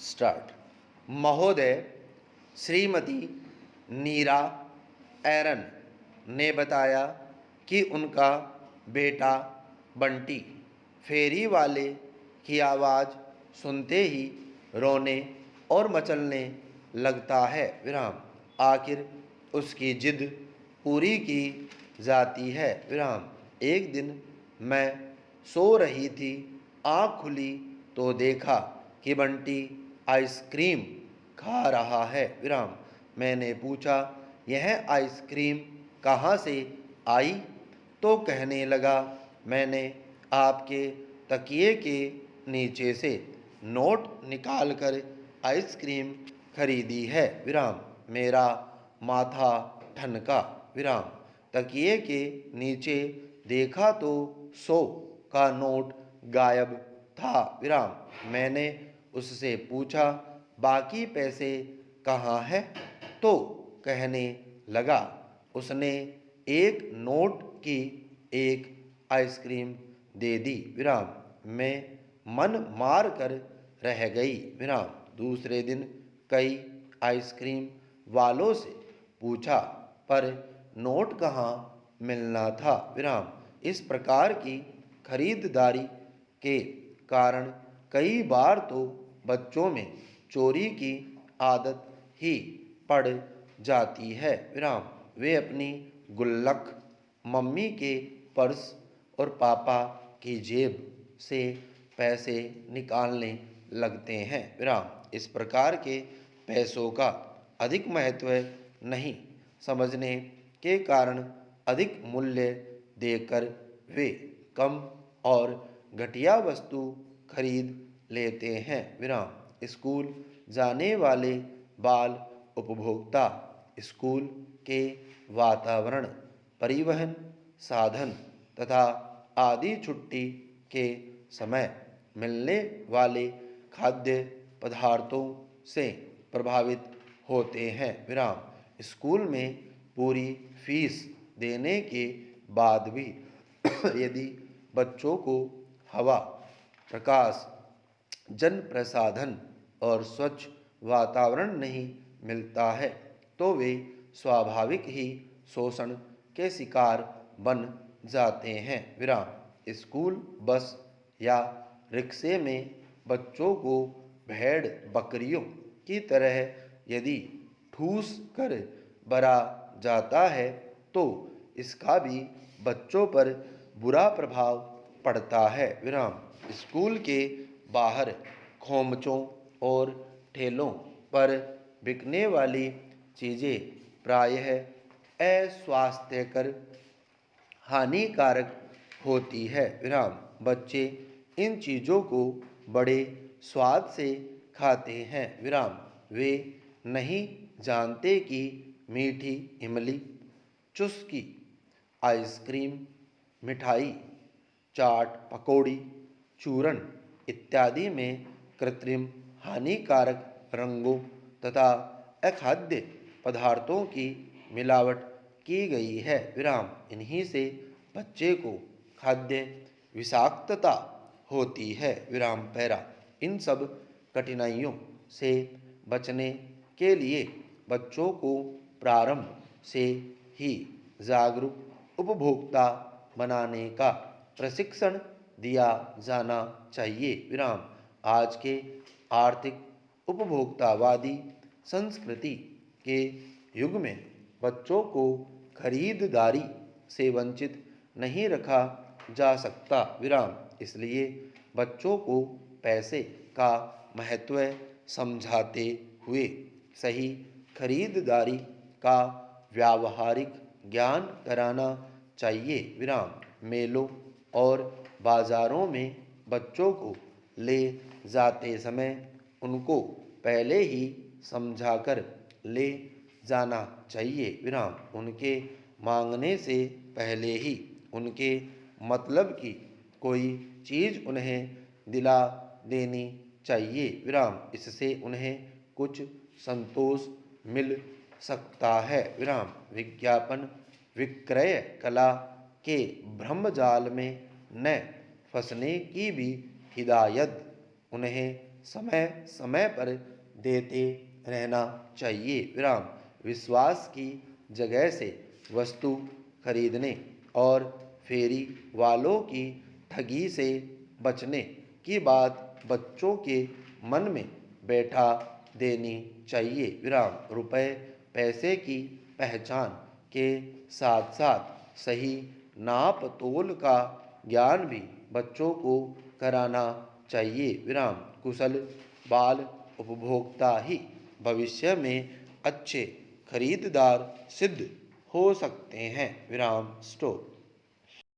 Start. महोदय, श्रीमती नीरा एरन ने बताया कि उनका बेटा बंटी फेरी वाले की आवाज़ सुनते ही रोने और मचलने लगता है। विराम। आखिर उसकी जिद पूरी की जाती है। विराम। एक दिन मैं सो रही थी, आँख खुली तो देखा कि बंटी आइसक्रीम खा रहा है। विराम। मैंने पूछा, यह आइसक्रीम कहाँ से आई? तो कहने लगा, मैंने आपके तकिए के नीचे से नोट निकालकर आइसक्रीम खरीदी है। विराम। मेरा माथा ठनका। विराम। तकिए के नीचे देखा तो 100 का नोट गायब था। विराम। मैंने उससे पूछा, बाकी पैसे कहाँ है? तो कहने लगा, उसने एक नोट की एक आइसक्रीम दे दी। विराम। मैं मन मार कर रह गई। विराम। दूसरे दिन कई आइसक्रीम वालों से पूछा, पर नोट कहाँ मिलना था। विराम। इस प्रकार की खरीदारी के कारण कई बार तो बच्चों में चोरी की आदत ही पड़ जाती है। विराम। वे अपनी गुल्लक, मम्मी के पर्स और पापा की जेब से पैसे निकालने लगते हैं। विराम। इस प्रकार के पैसों का अधिक महत्व नहीं समझने के कारण अधिक मूल्य देकर वे कम और घटिया वस्तु खरीद लेते हैं। विराम। स्कूल जाने वाले बाल उपभोक्ता स्कूल के वातावरण, परिवहन साधन तथा आदि छुट्टी के समय मिलने वाले खाद्य पदार्थों से प्रभावित होते हैं। विराम। स्कूल में पूरी फीस देने के बाद भी यदि बच्चों को हवा, प्रकाश, जन प्रसाधन और स्वच्छ वातावरण नहीं मिलता है तो वे स्वाभाविक ही शोषण के शिकार बन जाते हैं। विराम। स्कूल बस या रिक्शे में बच्चों को भेड़ बकरियों की तरह यदि ठूस कर भरा जाता है तो इसका भी बच्चों पर बुरा प्रभाव पड़ता है। विराम। स्कूल के बाहर खोमचों और ठेलों पर बिकने वाली चीज़ें प्रायः अस्वास्थ्यकर, हानिकारक होती है। विराम। बच्चे इन चीज़ों को बड़े स्वाद से खाते हैं। विराम। वे नहीं जानते कि मीठी इमली, चुस्की, आइसक्रीम, मिठाई, चाट, पकौड़ी, चूरन इत्यादि में कृत्रिम हानिकारक रंगों तथा अखाद्य पदार्थों की मिलावट की गई है। विराम। इन्हीं से बच्चे को खाद्य विषाक्तता होती है। विराम। पैरा। इन सब कठिनाइयों से बचने के लिए बच्चों को प्रारंभ से ही जागरूक उपभोक्ता बनाने का प्रशिक्षण दिया जाना चाहिए। विराम। आज के आर्थिक उपभोक्तावादी संस्कृति के युग में बच्चों को खरीदारी से वंचित नहीं रखा जा सकता। विराम। इसलिए बच्चों को पैसे का महत्व समझाते हुए सही खरीदारी का व्यावहारिक ज्ञान कराना चाहिए। विराम। मेलों और बाज़ारों में बच्चों को ले जाते समय उनको पहले ही समझाकर ले जाना चाहिए। विराम। उनके मांगने से पहले ही उनके मतलब की कोई चीज़ उन्हें दिला देनी चाहिए। विराम। इससे उन्हें कुछ संतोष मिल सकता है। विराम। विज्ञापन विक्रय कला के भ्रमजाल में न फंसने की भी हिदायत उन्हें समय समय पर देते रहना चाहिए। विराम, विश्वास की जगह से वस्तु खरीदने और फेरी वालों की ठगी से बचने की बात बच्चों के मन में बैठा देनी चाहिए। विराम, रुपए पैसे की पहचान के साथ साथ सही नाप तोल का ज्ञान भी बच्चों को कराना चाहिए। विराम, कुशल बाल उपभोक्ता ही भविष्य में अच्छे खरीदार सिद्ध हो सकते हैं। विराम, स्टॉप।